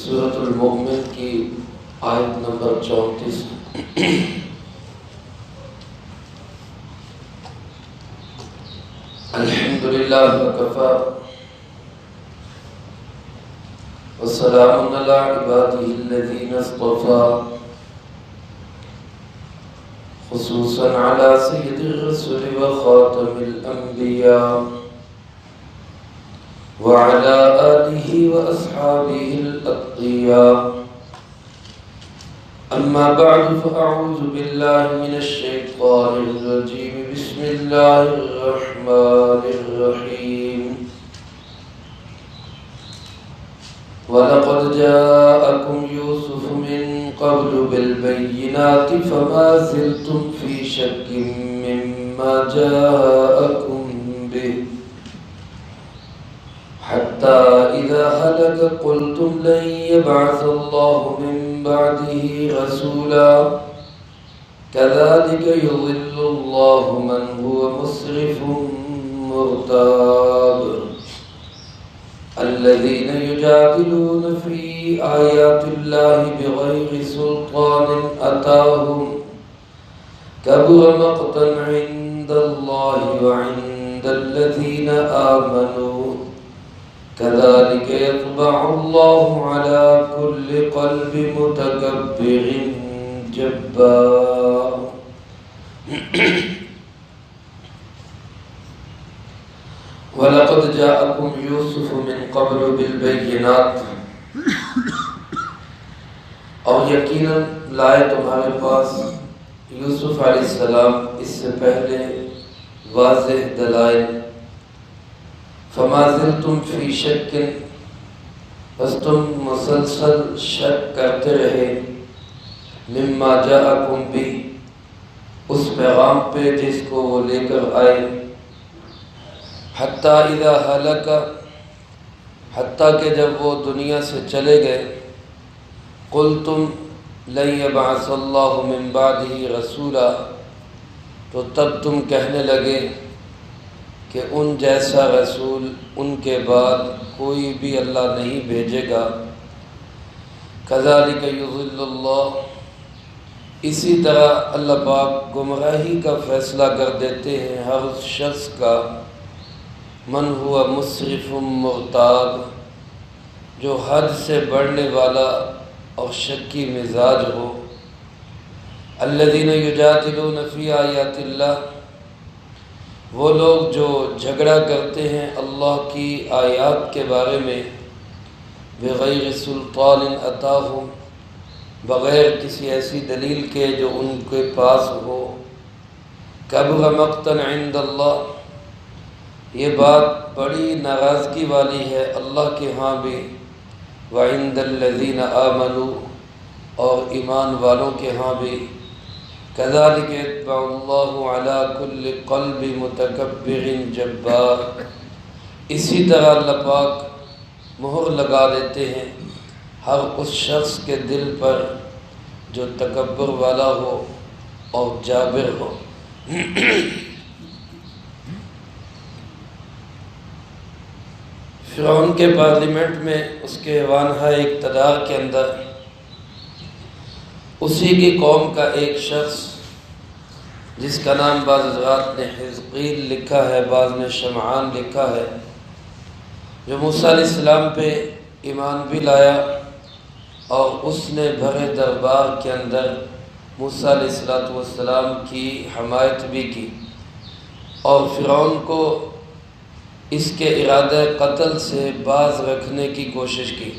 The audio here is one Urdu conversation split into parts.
سورۃ المؤمن کی آیت نمبر 34۔ الحمدللہ وکفی والسلام علی عبادہ الذین اصطفی، خصوصا علی سید الرسل وخاتم الانبیاء وعلى آلہ واصحابہ الاتقیاء۔ اما بعد فاعوذ باللہ من الشیطان الرجیم، بسم اللہ الرحمن الرحیم۔ وَلَقَدْ جَاءَكُمْ يُوسُفُ مِنْ قَبْلُ بِالْبَيِّنَاتِ فَمَا زِلْتُمْ فِي شَكٍّ مِّمَّا جَاءَكُمْ بِهِ حَتَّى إِذَا هَلَكَ قُلْتُمْ لَن يَبْعَثَ اللَّهُ مِن بَعْدِهِ رَسُولًا كَذَلِكَ يُضِلُّ اللَّهُ مَنْ هُوَ مُسْرِفٌ مُرْتَابٌ۔ الذين يجادلون في آيات الله بغير سلطان أتاهم كبر مقتا عند الله وعند الذين آمنوا كذلك يطبع الله على كل قلب متكبر جبار۔ وَلَقَدْ جَاءَكُمْ يُوسُفُ مِنْ قَبْلُ بِالْبَيِّنَاتِ، اور یقیناً لائے تمہارے پاس یوسف علیہ السلام اس سے پہلے واضح دلائل۔ فَمَا زِلْتُمْ فِي شَكٍّ، بس تم مسلسل شک کرتے رہے، مِمَّا جَاءَكُمْ بِهِ، اس پیغام پہ جس کو وہ لے کر آئے، حتیٰ اذا ہلک، حتیٰ کہ جب وہ دنیا سے چلے گئے، قلتم لن یبعث اللہ من بعدہ رسولا، تو تب تم کہنے لگے کہ ان جیسا رسول ان کے بعد کوئی بھی اللہ نہیں بھیجے گا۔ کذالک یضل اللہ، اسی طرح اللہ پاک گمراہی کا فیصلہ کر دیتے ہیں ہر اس شخص کا، من ہوا مسرف مرتاب، جو حد سے بڑھنے والا اور شکی مزاج ہو۔ الذین یجادلون فی آیات اللہ، وہ لوگ جو جھگڑا کرتے ہیں اللہ کی آیات کے بارے میں، بغیر سلطان اتاہم، بغیر کسی ایسی دلیل کے جو ان کے پاس ہو۔ کبر مقتا عند اللہ، یہ بات بڑی ناراضگی والی ہے اللہ کے ہاں بھی، وعند الذین آمنوا، اور ایمان والوں کے ہاں بھی۔ کذالک یطبع اللہ علی کل قلب متکبر جبار، اسی طرح اللہ پاک مہر لگا دیتے ہیں ہر اس شخص کے دل پر جو تکبر والا ہو اور جابر ہو۔ فرعون کے پارلیمنٹ میں اس کے ایوانہ اقتدار کے اندر اسی کی قوم کا ایک شخص جس کا نام بعض حضرات نے حزقیل لکھا ہے، بعض نے شمعان لکھا ہے، جو موسیٰ علیہ السلام پہ ایمان بھی لایا اور اس نے بھرے دربار کے اندر موسیٰ علیہ السلام کی حمایت بھی کی اور فرعون کو اس کے ارادہ قتل سے باز رکھنے کی کوشش کی۔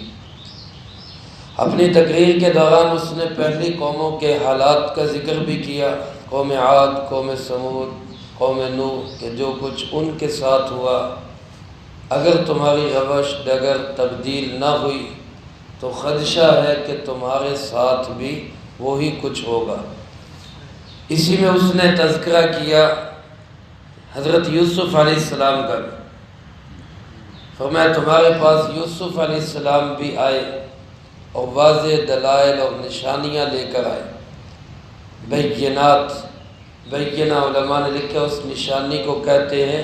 اپنی تقریر کے دوران اس نے پہلی قوموں کے حالات کا ذکر بھی کیا، قوم عاد، قوم سمود، قوم نوح، کہ جو کچھ ان کے ساتھ ہوا، اگر تمہاری روش ڈگر تبدیل نہ ہوئی تو خدشہ ہے کہ تمہارے ساتھ بھی وہی کچھ ہوگا۔ اسی میں اس نے تذکرہ کیا حضرت یوسف علیہ السلام کا، فرمایا تمہارے پاس یوسف علیہ السلام بھی آئے اور واضح دلائل اور نشانیاں لے کر آئے، بینات۔ بینہ علماء نے لکھا اس نشانی کو کہتے ہیں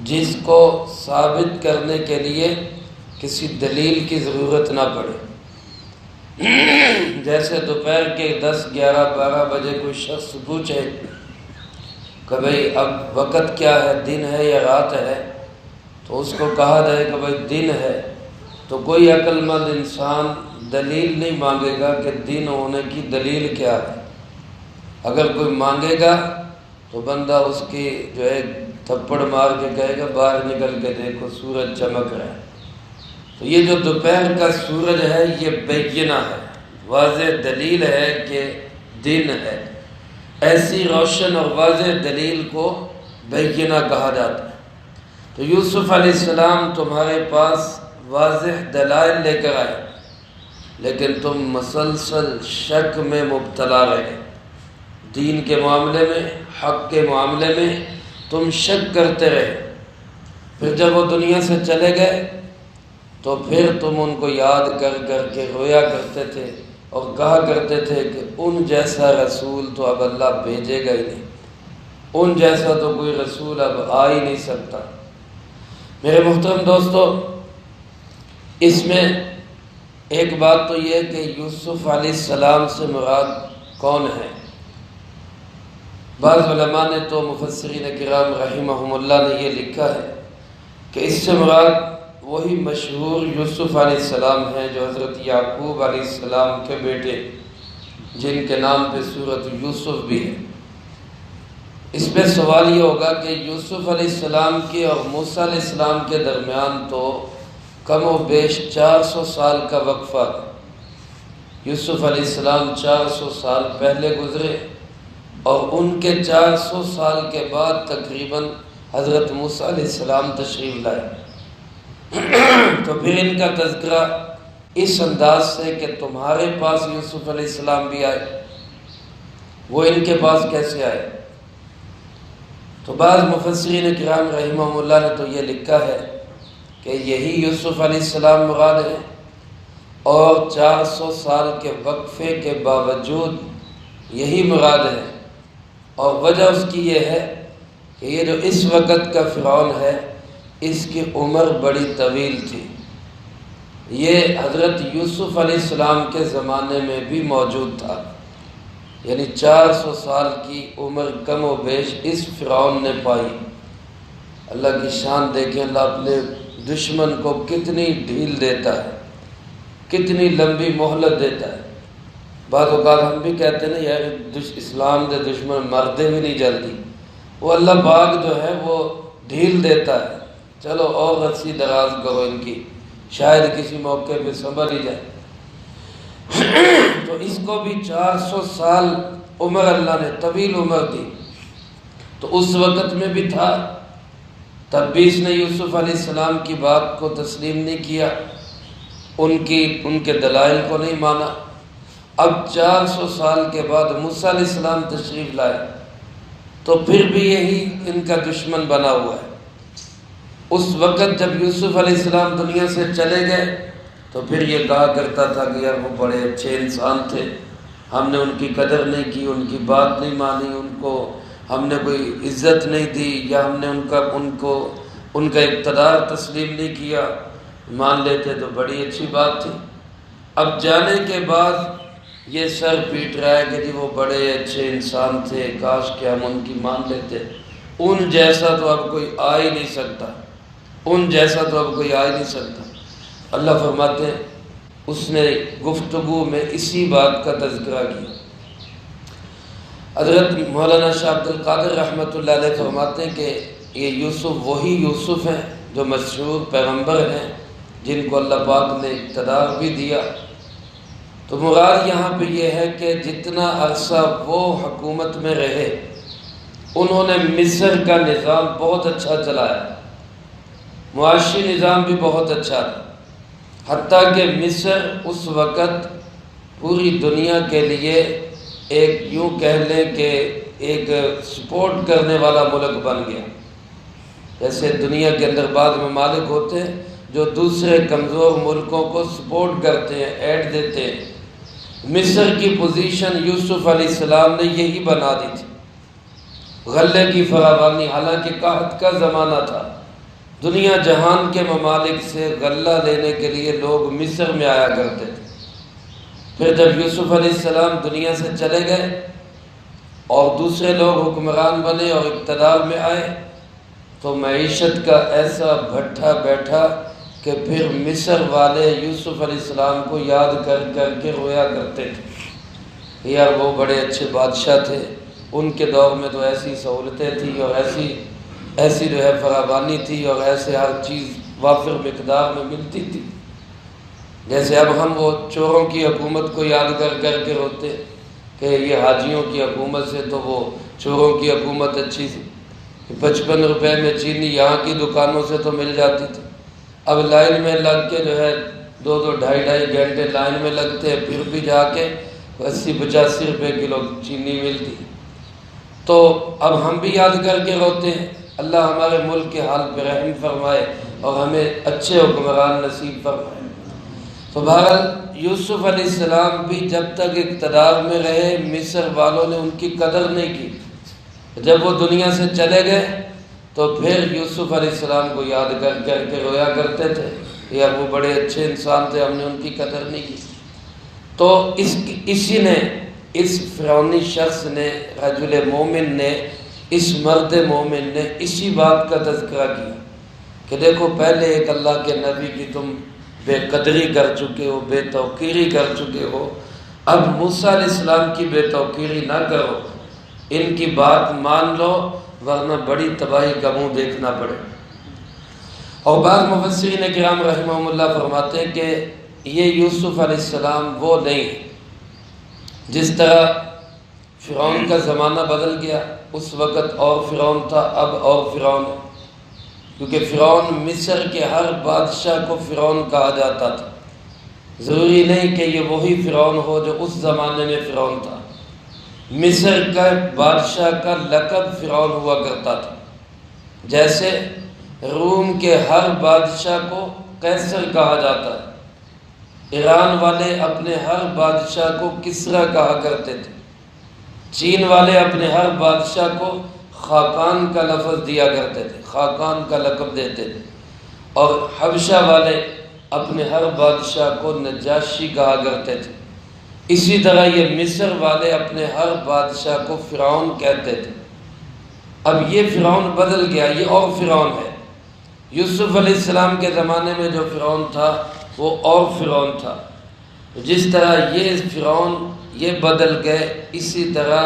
جس کو ثابت کرنے کے لیے کسی دلیل کی ضرورت نہ پڑے۔ جیسے دوپہر کے 10 11 12 بجے کوئی شخص پوچھے کہ بھئی اب وقت کیا ہے، دن ہے یا رات ہے، تو اس کو کہا جائے کہ بھئی دن ہے، تو کوئی عقل مند انسان دلیل نہیں مانگے گا کہ دن ہونے کی دلیل کیا ہے۔ اگر کوئی مانگے گا تو بندہ اس کی جو ہے تھپڑ مار کے کہے گا باہر نکل کے دیکھو سورج چمک رہا ہے۔ تو یہ جو دوپہر کا سورج ہے یہ بینہ ہے، واضح دلیل ہے کہ دن ہے۔ ایسی روشن اور واضح دلیل کو بینہ کہا جاتا ہے۔ تو یوسف علیہ السلام تمہارے پاس واضح دلائل لے کر آئے، لیکن تم مسلسل شک میں مبتلا رہے۔ دین کے معاملے میں، حق کے معاملے میں تم شک کرتے رہے۔ پھر جب وہ دنیا سے چلے گئے تو پھر تم ان کو یاد کر کر کے رویا کرتے تھے اور کہا کرتے تھے کہ ان جیسا رسول تو اب اللہ بھیجے گا ہی نہیں، ان جیسا تو کوئی رسول اب آ ہی نہیں سکتا۔ میرے محترم دوستو، اس میں ایک بات تو یہ ہے کہ یوسف علیہ السلام سے مراد کون ہے؟ بعض علماء نے تو مفسرین کرام رحمہم اللہ نے یہ لکھا ہے کہ اس سے مراد وہی مشہور یوسف علیہ السلام ہیں جو حضرت یعقوب علیہ السلام کے بیٹے، جن کے نام پہ سورۃ یوسف بھی ہے۔ اس پہ سوال یہ ہوگا کہ یوسف علیہ السلام کے اور موسیٰ علیہ السلام کے درمیان تو کم و بیش 400 سال کا وقفہ ہے۔ یوسف علیہ السلام 400 سال پہلے گزرے اور ان کے 400 سال کے بعد تقریباً حضرت موسیٰ علیہ السلام تشریف لائے۔ تو پھر ان کا تذکرہ اس انداز سے کہ تمہارے پاس یوسف علیہ السلام بھی آئے، وہ ان کے پاس کیسے آئے؟ تو بعض مفسرین کرام رحمہم اللہ نے تو یہ لکھا ہے کہ یہی یوسف علیہ السلام مراد ہے، اور 400 سال کے وقفے کے باوجود یہی مراد ہے، اور وجہ اس کی یہ ہے کہ یہ جو اس وقت کا فرعون ہے اس کی عمر بڑی طویل تھی۔ یہ حضرت یوسف علیہ السلام کے زمانے میں بھی موجود تھا، یعنی 400 سال کی عمر کم و بیش اس فرعون نے پائی۔ اللہ کی شان دیکھیں، اللہ اپنے دشمن کو کتنی ڈھیل دیتا ہے، کتنی لمبی مہلت دیتا ہے۔ بعض اوقات ہم بھی کہتے ہیں نا یار اسلام دے دشمن مردے بھی نہیں جلدی، وہ اللہ پاک جو ہے وہ ڈھیل دیتا ہے، چلو اور رسی دراز کرو ان کی، شاید کسی موقع پہ سنبھل ہی جائے۔ تو اس کو بھی 400 سال عمر اللہ نے طویل عمر دی، تو اس وقت میں بھی تھا، تب بھی اس نے یوسف علیہ السلام کی بات کو تسلیم نہیں کیا، ان کے دلائل کو نہیں مانا۔ اب 400 سال کے بعد موسیٰ علیہ السلام تشریف لائے تو پھر بھی یہی ان کا دشمن بنا ہوا ہے۔ اس وقت جب یوسف علیہ السلام دنیا سے چلے گئے تو پھر یہ کہا کرتا تھا کہ یار وہ بڑے اچھے انسان تھے، ہم نے ان کی قدر نہیں کی، ان کی بات نہیں مانی، ان کو ہم نے کوئی عزت نہیں دی، یا ہم نے ان کا اقتدار تسلیم نہیں کیا، مان لیتے تو بڑی اچھی بات تھی۔ اب جانے کے بعد یہ سر پیٹ رہا ہے کہ جی وہ بڑے اچھے انسان تھے، کاش کہ ہم ان کی مان لیتے، ان جیسا تو اب کوئی آ ہی نہیں سکتا، ان جیسا تو اب کوئی آ ہی نہیں سکتا۔ اللہ فرماتے ہیں اس نے گفتگو میں اسی بات کا تذکرہ کیا۔ حضرت مولانا شاہ عبد القادر رحمۃ اللہ علیہ فرماتے ہیں کہ یہ یوسف وہی یوسف ہیں جو مشہور پیغمبر ہیں، جن کو اللہ پاک نے اقتدار بھی دیا۔ تو مراد یہاں پہ یہ ہے کہ جتنا عرصہ وہ حکومت میں رہے انہوں نے مصر کا نظام بہت اچھا چلایا، معاشی نظام بھی بہت اچھا تھا، حتیٰ کہ مصر اس وقت پوری دنیا کے لیے ایک یوں کہہ لیں کہ ایک سپورٹ کرنے والا ملک بن گیا۔ جیسے دنیا کے اندر بعض ممالک ہوتے ہیں جو دوسرے کمزور ملکوں کو سپورٹ کرتے ہیں، ایڈ دیتے ہیں، مصر کی پوزیشن یوسف علیہ السلام نے یہی بنا دی تھی۔ غلے کی فراوانی، حالانکہ قحط کا زمانہ تھا، دنیا جہان کے ممالک سے غلہ لینے کے لیے لوگ مصر میں آیا کرتے تھے، پھر جب یوسف علیہ السلام دنیا سے چلے گئے اور دوسرے لوگ حکمران بنے اور اقتدار میں آئے تو معیشت کا ایسا بھٹا بیٹھا کہ پھر مصر والے یوسف علیہ السلام کو یاد کر کر کے رویا کرتے تھے، یار وہ بڑے اچھے بادشاہ تھے، ان کے دور میں تو ایسی سہولتیں تھیں اور ایسی جو ہے فراوانی تھی اور ایسے ہر چیز وافر مقدار میں ملتی تھی۔ جیسے اب ہم وہ چوروں کی حکومت کو یاد کر کر کے روتے کہ یہ حاجیوں کی حکومت سے تو وہ چوروں کی حکومت اچھی تھی، 55 روپے میں چینی یہاں کی دکانوں سے تو مل جاتی تھی، اب لائن میں لگ کے جو ہے 2 ڈھائی گھنٹے لائن میں لگتے ہیں، پھر بھی جا کے 80-85 روپے کلو چینی ملتی۔ تو اب ہم بھی یاد کر کے روتے ہیں، اللہ ہمارے ملک کے حال پہ رحم فرمائے اور ہمیں اچھے حکمران نصیب فرمائے۔ تو بہرحال یوسف علیہ السلام بھی جب تک اقتدار میں رہے مصر والوں نے ان کی قدر نہیں کی، جب وہ دنیا سے چلے گئے تو پھر یوسف علیہ السلام کو یاد کر کر کے رویا کرتے تھے، یار وہ بڑے اچھے انسان تھے، ہم نے ان کی قدر نہیں کی۔ تو اسی نے، اس فرعونی شخص نے، رجل مومن نے، اس مرد مومن نے اسی بات کا تذکرہ کیا کہ دیکھو پہلے ایک اللہ کے نبی کی تم بے قدری کر چکے ہو، بے توقیری کر چکے ہو، اب موسیٰ علیہ السلام کی بے توقیری نہ کرو، ان کی بات مان لو ورنہ بڑی تباہی کا منہ دیکھنا پڑے۔ اور بعض مفسرین کرام رحمہم اللہ فرماتے ہیں کہ یہ یوسف علیہ السلام وہ نہیں، جس طرح فرعون کا زمانہ بدل گیا، اس وقت اور فرعون تھا، اب اور فرعون ہے، کیونکہ فرعون مصر کے ہر بادشاہ کو فرعون کہا جاتا تھا، ضروری نہیں کہ یہ وہی فرعون ہو جو اس زمانے میں فرعون تھا۔ مصر کا بادشاہ کا لقب فرعون ہوا کرتا تھا، جیسے روم کے ہر بادشاہ کو قیصر کہا جاتا ہے، ایران والے اپنے ہر بادشاہ کو کسریٰ کہا کرتے تھے، چین والے اپنے ہر بادشاہ کو خاقان کا لفظ دیا کرتے تھے، خاقان کا لقب دیتے تھے، اور حبشہ والے اپنے ہر بادشاہ کو نجاشی کہا کرتے تھے۔ اسی طرح یہ مصر والے اپنے ہر بادشاہ کو فرعون کہتے تھے۔ اب یہ فرعون بدل گیا، یہ اور فرعون ہے۔ یوسف علیہ السلام کے زمانے میں جو فرعون تھا وہ اور فرعون تھا، جس طرح یہ فرعون یہ بدل گئے، اسی طرح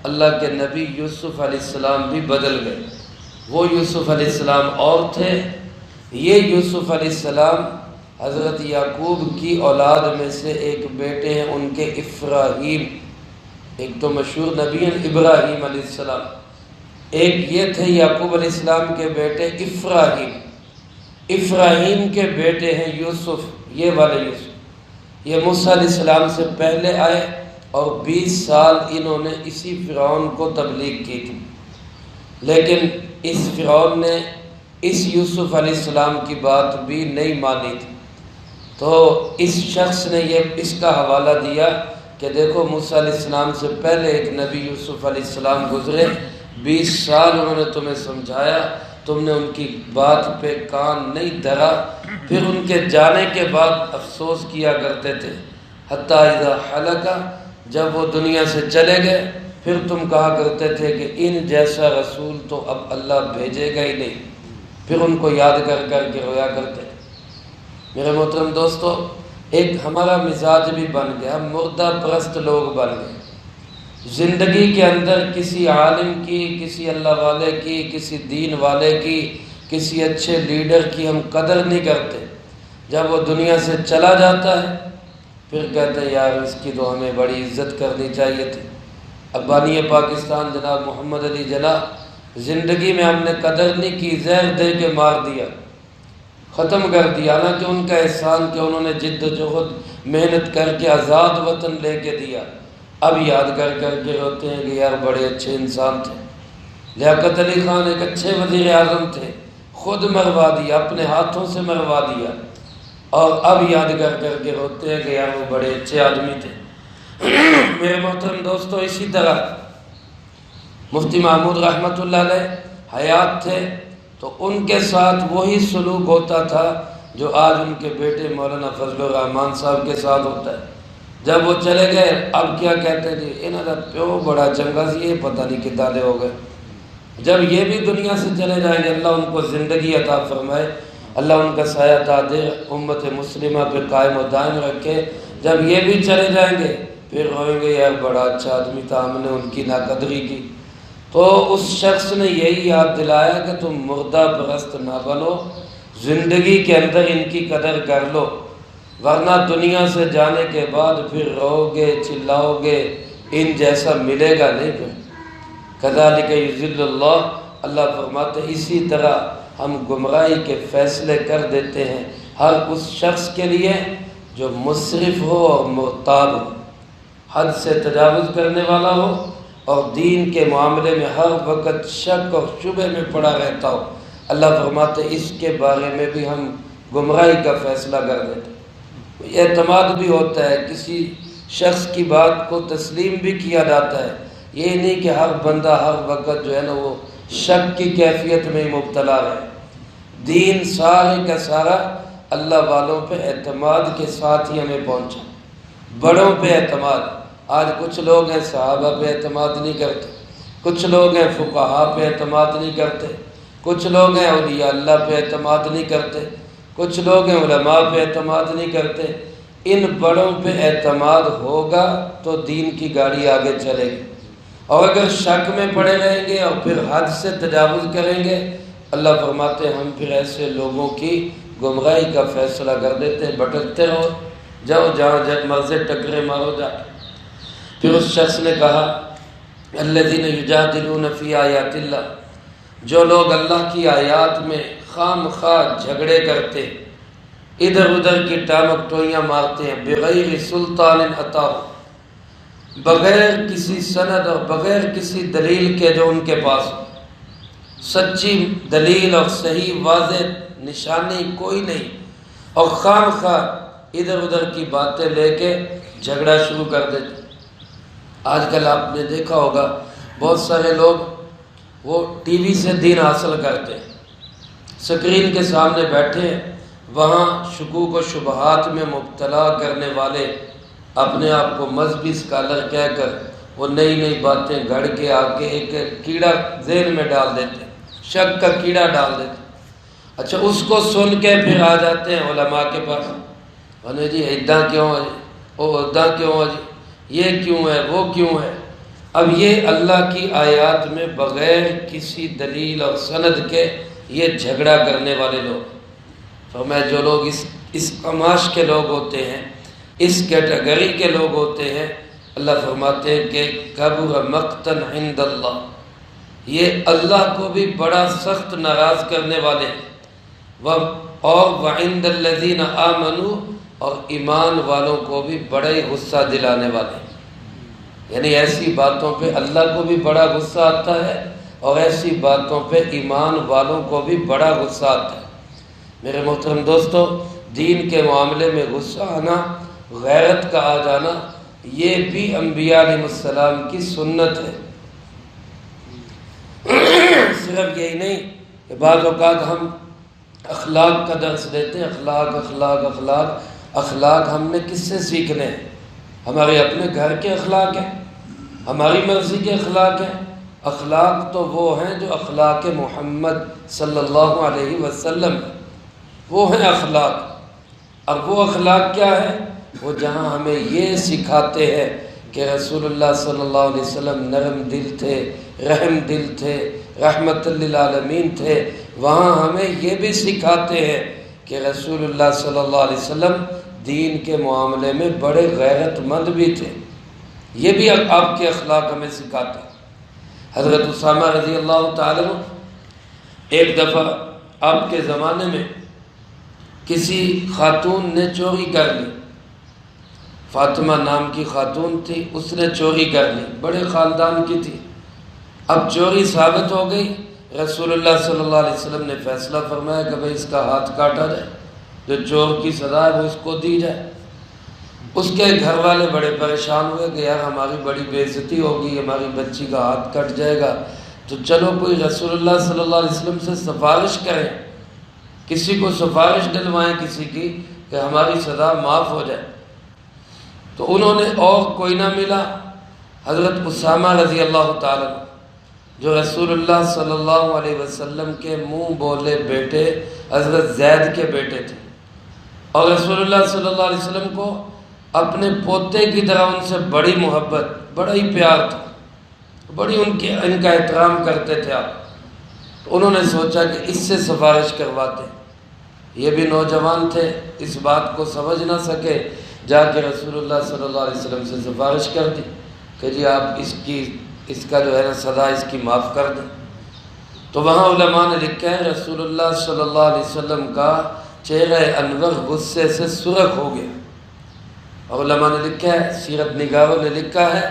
اللہ کے نبی یوسف علیہ السلام بھی بدل گئے۔ وہ یوسف علیہ السلام اور تھے، یہ یوسف علیہ السلام حضرت یعقوب کی اولاد میں سے ایک بیٹے ہیں ان کے ابراہیم، ایک تو مشہور نبی ہیں ابراہیم علیہ السلام، ایک یہ تھے یعقوب علیہ السلام کے بیٹے ابراہیم کے بیٹے ہیں یوسف، یہ والے یوسف، یہ موسیٰ علیہ السلام سے پہلے آئے اور 20 سال انہوں نے اسی فرعون کو تبلیغ کی تھی، لیکن اس فرعون نے اس یوسف علیہ السلام کی بات بھی نہیں مانی تھی۔ تو اس شخص نے اس کا حوالہ دیا کہ دیکھو موسیٰ علیہ السلام سے پہلے ایک نبی یوسف علیہ السلام گزرے، 20 سال انہوں نے تمہیں سمجھایا، تم نے ان کی بات پہ کان نہیں دھرا، پھر ان کے جانے کے بعد افسوس کیا کرتے تھے، حتیٰ اذا حلق، جب وہ دنیا سے چلے گئے پھر تم کہا کرتے تھے کہ ان جیسا رسول تو اب اللہ بھیجے گا ہی نہیں، پھر ان کو یاد کر کر کے رویا کرتے تھے۔ میرے محترم دوستو، ایک ہمارا مزاج بھی بن گیا، ہم مردہ پرست لوگ بن گئے، زندگی کے اندر کسی عالم کی، کسی اللہ والے کی، کسی دین والے کی، کسی اچھے لیڈر کی ہم قدر نہیں کرتے، جب وہ دنیا سے چلا جاتا ہے پھر کہتے ہیں یار اس کی تو ہمیں بڑی عزت کرنی چاہیے تھی۔ اب بانی پاکستان جناب محمد علی جناح، زندگی میں ہم نے قدر نہیں کی، زہر دے کے مار دیا، ختم کر دیا، حالانکہ ان کا احسان کہ انہوں نے جد و جہد محنت کر کے آزاد وطن لے کے دیا، اب یاد کر کر کے روتے ہیں کہ یار بڑے اچھے انسان تھے۔ لیاقت علی خان ایک اچھے وزیر اعظم تھے، خود مروا دیا، اپنے ہاتھوں سے مروا دیا، اور اب یاد کر کر کے روتے ہیں کہ یار وہ بڑے اچھے آدمی تھے۔ میرے محترم دوستو، اسی طرح مفتی محمود رحمۃ اللہ علیہ حیات تھے تو ان کے ساتھ وہی سلوک ہوتا تھا جو آج ان کے بیٹے مولانا فضل الرحمان صاحب کے ساتھ ہوتا ہے۔ جب وہ چلے گئے اب کیا کہتے ہیں جی انہوں نے پیو بڑا چنگا سی یہ پتہ نہیں کتنا دے ہو گئے. جب یہ بھی دنیا سے چلے جائیں گے اللہ ان کو زندگی عطا فرمائے, اللہ ان کا سایہ عطا دے, امت مسلمہ پہ قائم و دائم رکھے. جب یہ بھی چلے جائیں گے پھر روئیں گے یار بڑا اچھا آدمی تھا, ہم نے ان کی ناقدری کی. تو اس شخص نے یہی یاد دلایا کہ تم مردہ پرست نہ بنو, زندگی کے اندر ان کی قدر کر لو, ورنہ دنیا سے جانے کے بعد پھر رو گے چلاؤ گے, ان جیسا ملے گا نہیں. پھر کذالک یضل اللہ, اللہ فرماتے اسی طرح ہم گمراہی کے فیصلے کر دیتے ہیں ہر اس شخص کے لیے جو مسرف ہو اور مرتاب ہو, حد سے تجاوز کرنے والا ہو اور دین کے معاملے میں ہر وقت شک اور شبہ میں پڑا رہتا ہو. اللہ فرماتے اس کے بارے میں بھی ہم گمراہی کا فیصلہ کر دیتے ہیں. اعتماد بھی ہوتا ہے, کسی شخص کی بات کو تسلیم بھی کیا جاتا ہے, یہ نہیں کہ ہر بندہ ہر وقت جو ہے نا وہ شک کی کیفیت میں ہی مبتلا رہے. دین سارے کا سارا اللہ والوں پہ اعتماد کے ساتھ ہی ہمیں پہنچا, بڑوں پہ اعتماد. آج کچھ لوگ ہیں صحابہ پہ اعتماد نہیں کرتے, کچھ لوگ ہیں فقہا پہ اعتماد نہیں کرتے, کچھ لوگ ہیں اولیاء اللہ پہ اعتماد نہیں کرتے, کچھ لوگ ہیں علماء پہ اعتماد نہیں کرتے. ان بڑوں پہ اعتماد ہوگا تو دین کی گاڑی آگے چلے گی, اور اگر شک میں پڑے رہیں گے اور پھر حد سے تجاوز کریں گے, اللہ فرماتے ہیں ہم پھر ایسے لوگوں کی گمراہی کا فیصلہ کر دیتے ہیں. بھٹکتے رہو, جاؤ جہاں جب مرضی ٹکرے مارو جا. پھر اس شخص نے کہا الذین یجادلون فی آیات اللہ, جو لوگ اللہ کی آیات میں خام خواہ جھگڑے کرتے, ادھر ادھر کی ٹامک ٹوئیاں مارتے ہیں, بغیر سلطان عطا, بغیر کسی سند اور بغیر کسی دلیل کے جو ان کے پاس ہو, سچی دلیل اور صحیح واضح نشانی کوئی نہیں, اور خام خواہ ادھر ادھر کی باتیں لے کے جھگڑا شروع کر دیتے. آج کل آپ نے دیکھا ہوگا بہت سارے لوگ وہ ٹی وی سے دین حاصل کرتے ہیں, سکرین کے سامنے بیٹھے وہاں شکوک و شبہات میں مبتلا کرنے والے اپنے آپ کو مذہبی اسکالر کہہ کر وہ نئی نئی باتیں گھڑ کے آ کے ایک کیڑا ذہن میں ڈال دیتے, شک کا کیڑا ڈال دیتے. اچھا اس کو سن کے پھر آ جاتے ہیں علماء کے پاس, انہیں جی ادا کیوں ہے, وہ ادا کیوں ہے, جی یہ کیوں ہے, وہ کیوں ہے. اب یہ اللہ کی آیات میں بغیر کسی دلیل اور سند کے یہ جھگڑا کرنے والے لوگ. فرمایا جو لوگ اس قماش کے لوگ ہوتے ہیں, اس کیٹیگری کے لوگ ہوتے ہیں, اللہ فرماتے ہیں کہ کبر مقتا عند اللہ, یہ اللہ کو بھی بڑا سخت ناراض کرنے والے ہیں. اور وعند الذین آمنوا, اور ایمان والوں کو بھی بڑا ہی غصہ دلانے والے ہیں. یعنی ایسی باتوں پہ اللہ کو بھی بڑا غصہ آتا ہے اور ایسی باتوں پہ ایمان والوں کو بھی بڑا غصہ آتا ہے. میرے محترم دوستو, دین کے معاملے میں غصہ آنا, غیرت کا آ جانا, یہ بھی انبیاء علیہ السلام کی سنت ہے. صرف یہی نہیں کہ بعض اوقات ہم اخلاق کا درس دیتے ہیں, اخلاق اخلاق اخلاق. اخلاق ہم نے کس سے سیکھنے ہیں؟ ہمارے اپنے گھر کے اخلاق ہیں, ہماری مرضی کے اخلاق ہیں. اخلاق تو وہ ہیں جو اخلاق محمد صلی اللہ علیہ وسلم, وہ ہیں اخلاق. اب وہ اخلاق کیا ہے؟ وہ جہاں ہمیں یہ سکھاتے ہیں کہ رسول اللہ صلی اللہ علیہ وسلم نرم دل تھے, رحم دل تھے, رحمت للعالمین تھے, وہاں ہمیں یہ بھی سکھاتے ہیں کہ رسول اللہ صلی اللہ علیہ وسلم دین کے معاملے میں بڑے غیرت مند بھی تھے. یہ بھی آپ کے اخلاق ہمیں سکھاتے ہیں. حضرت اسامہ رضی اللہ تعالیٰ عنہ ایک دفعہ آپ کے زمانے میں کسی خاتون نے چوری کر لی, فاطمہ نام کی خاتون تھی, اس نے چوری کر لی, بڑے خاندان کی تھی. اب چوری ثابت ہو گئی, رسول اللہ صلی اللہ علیہ وسلم نے فیصلہ فرمایا کہ بھئی اس کا ہاتھ کاٹا جائے, جو چور کی سزا ہے وہ اس کو دی جائے. اس کے گھر والے بڑے پریشان ہوئے کہ یار ہماری بڑی بے عزتی ہوگی, ہماری بچی کا ہاتھ کٹ جائے گا, تو چلو کوئی رسول اللہ صلی اللہ علیہ وسلم سے سفارش کریں, کسی کو سفارش ڈلوائیں کسی کی کہ ہماری سزا معاف ہو جائے. تو انہوں نے اور کوئی نہ ملا، حضرت اسامہ رضی اللہ تعالیٰ جو رسول اللہ صلی اللہ علیہ وسلم کے منہ بولے بیٹے حضرت زید کے بیٹے تھے، اور رسول اللہ صلی اللہ علیہ وسلم کو اپنے پوتے کی طرح ان سے بڑی محبت، بڑا ہی پیار تھا، بڑی ان کا احترام کرتے تھے آپ۔ تو انہوں نے سوچا کہ اس سے سفارش کرواتے، یہ بھی نوجوان تھے، اس بات کو سمجھ نہ سکے، جا کے رسول اللہ صلی اللہ علیہ وسلم سے سفارش کر دی کہ جی آپ اس کا جو ہے نا سزا اس کی معاف کر دیں۔ تو وہاں علماء نے لکھا ہے رسول اللہ صلی اللہ علیہ وسلم کا چہرہ انور غصے سے سرخ ہو گیا، اور علماء نے لکھا ہے، سیرت نگاروں نے لکھا ہے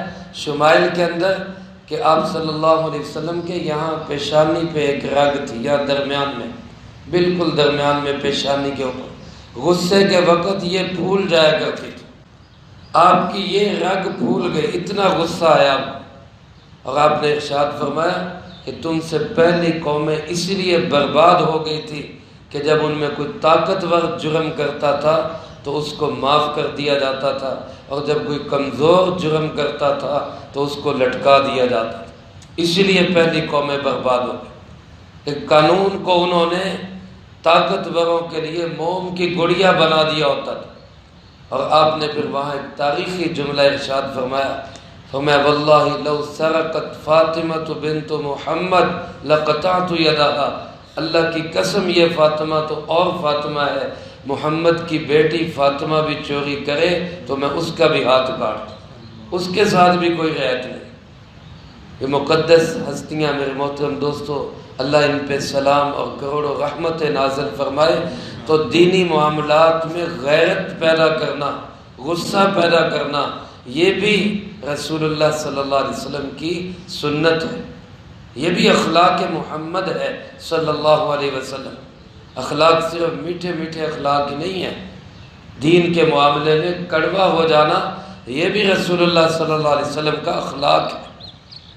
شمائل کے اندر کہ آپ صلی اللہ علیہ وسلم کے یہاں پیشانی پہ ایک رگ تھی، یا درمیان میں، بالکل درمیان میں پیشانی کے اوپر، غصے کے وقت یہ پھول جایا کرتی تھی، آپ کی یہ رگ پھول گئی، اتنا غصہ آیا آپ کو، اور آپ نے ارشاد فرمایا کہ تم سے پہلی قومیں اس لیے برباد ہو گئی تھی کہ جب ان میں کوئی طاقتور جرم کرتا تھا تو اس کو معاف کر دیا جاتا تھا، اور جب کوئی کمزور جرم کرتا تھا تو اس کو لٹکا دیا جاتا تھا، اسی لیے پہلی قومیں برباد ہو گئی۔ ایک قانون کو انہوں نے طاقتوروں کے لیے موم کی گڑیا بنا دیا ہوتا تھا، اور آپ نے پھر وہاں ایک تاریخی جملہ ارشاد فرمایا واللہ لو سرقت فاطمۃ بنت محمد لقطعت یدہا، اللہ کی قسم یہ فاطمہ تو اور فاطمہ ہے، محمد کی بیٹی فاطمہ بھی چوری کرے تو میں اس کا بھی ہاتھ کاٹ دوں، اس کے ساتھ بھی کوئی رعایت نہیں۔ یہ مقدس ہستیاں میرے محترم دوستو، اللہ ان پہ سلام اور کروڑوں رحمت نازل فرمائے، تو دینی معاملات میں غیرت پیدا کرنا، غصہ پیدا کرنا، یہ بھی رسول اللہ صلی اللہ علیہ وسلم کی سنت ہے، یہ بھی اخلاق محمد ہے صلی اللہ علیہ وسلم۔ اخلاق صرف میٹھے میٹھے اخلاق ہی نہیں ہے، دین کے معاملے میں کڑوا ہو جانا یہ بھی رسول اللہ صلی اللہ علیہ وسلم کا اخلاق ہے۔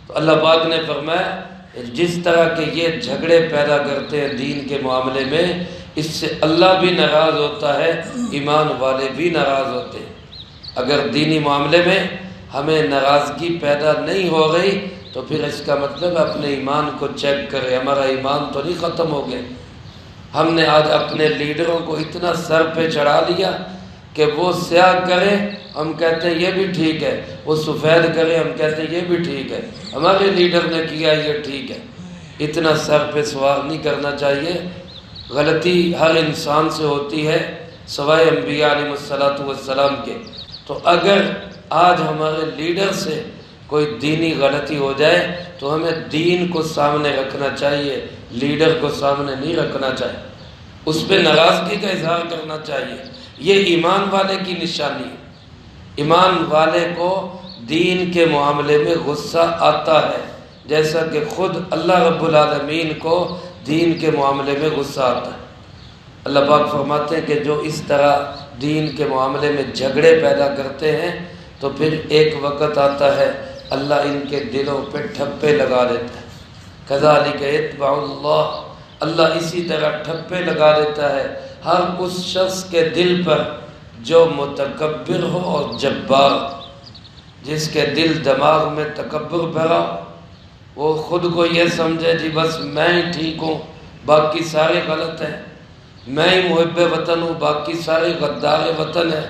تو اللہ پاک نے فرمایا جس طرح کہ یہ جھگڑے پیدا کرتے ہیں دین کے معاملے میں، اس سے اللہ بھی ناراض ہوتا ہے، ایمان والے بھی ناراض ہوتے ہیں۔ اگر دینی معاملے میں ہمیں ناراضگی پیدا نہیں ہو گئی تو پھر اس کا مطلب اپنے ایمان کو چیک کرے، ہمارا ایمان تو نہیں ختم ہو گیا۔ ہم نے آج اپنے لیڈروں کو اتنا سر پہ چڑھا لیا کہ وہ سیاہ کرے ہم کہتے ہیں یہ بھی ٹھیک ہے، وہ سفید کرے ہم کہتے ہیں یہ بھی ٹھیک ہے، ہمارے لیڈر نے کیا یہ ٹھیک ہے۔ اتنا سر پہ سوار نہیں کرنا چاہیے، غلطی ہر انسان سے ہوتی ہے سوائے انبیاء علیہ السلام کے۔ تو اگر آج ہمارے لیڈر سے کوئی دینی غلطی ہو جائے تو ہمیں دین کو سامنے رکھنا چاہیے، لیڈر کو سامنے نہیں رکھنا چاہیے، اس پہ ناراضگی کا اظہار کرنا چاہیے۔ یہ ایمان والے کی نشانی ہے، ایمان والے کو دین کے معاملے میں غصہ آتا ہے، جیسا کہ خود اللہ رب العالمین کو دین کے معاملے میں غصہ آتا ہے۔ اللہ پاک فرماتے ہیں کہ جو اس طرح دین کے معاملے میں جھگڑے پیدا کرتے ہیں تو پھر ایک وقت آتا ہے اللہ ان کے دلوں پہ ٹھپے لگا دیتا ہے۔ کذالک یطبع اللہ، اللہ اسی طرح ٹھپے لگا دیتا ہے ہر اس شخص کے دل پر جو متکبر ہو اور جبار، جس کے دل دماغ میں تکبر بھرا، وہ خود کو یہ سمجھے جی بس میں ہی ٹھیک ہوں باقی سارے غلط ہیں، میں ہی محب وطن ہوں باقی سارے غدار وطن ہیں،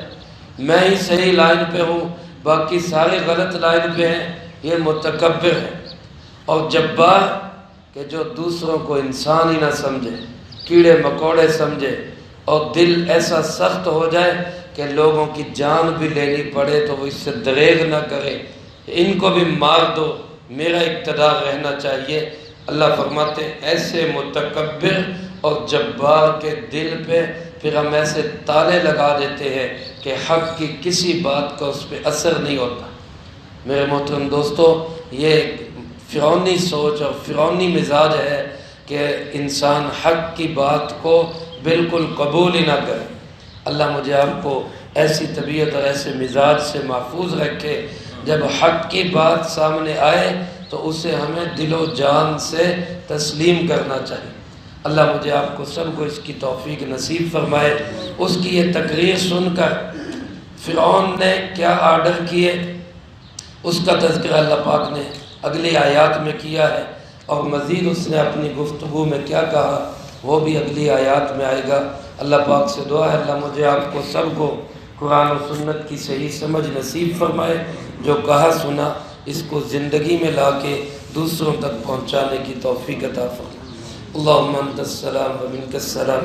میں ہی صحیح لائن پہ ہوں باقی سارے غلط لائن پہ ہیں، یہ متکبر ہے۔ اور جبار کہ جو دوسروں کو انسان ہی نہ سمجھے، کیڑے مکوڑے سمجھے، اور دل ایسا سخت ہو جائے کہ لوگوں کی جان بھی لینی پڑے تو وہ اس سے دریغ نہ کرے، ان کو بھی مار دو میرا اقتدار رہنا چاہیے۔ اللہ فرماتے ہیں ایسے متکبر اور جبار کے دل پہ پھر ہم ایسے تالے لگا دیتے ہیں کہ حق کی کسی بات کا اس پہ اثر نہیں ہوتا۔ میرے محترم دوستو، یہ فرعونی سوچ اور فرعونی مزاج ہے کہ انسان حق کی بات کو بالکل قبول ہی نہ کرے۔ اللہ مجھے آپ کو ایسی طبیعت اور ایسے مزاج سے محفوظ رکھے، جب حق کی بات سامنے آئے تو اسے ہمیں دل و جان سے تسلیم کرنا چاہیے۔ اللہ مجھے آپ کو سب کو اس کی توفیق نصیب فرمائے۔ اس کی یہ تقریر سن کر فرعون نے کیا آرڈر کیے اس کا تذکرہ اللہ پاک نے اگلی آیات میں کیا ہے، اور مزید اس نے اپنی گفتگو میں کیا کہا وہ بھی اگلی آیات میں آئے گا۔ اللہ پاک سے دعا ہے اللہ مجھے آپ کو سب کو قرآن و سنت کی صحیح سمجھ نصیب فرمائے، جو کہا سنا اس کو زندگی میں لا کے دوسروں تک پہنچانے کی توفیق عطا فرمائے۔ اللہم انت السلام و منک السلام۔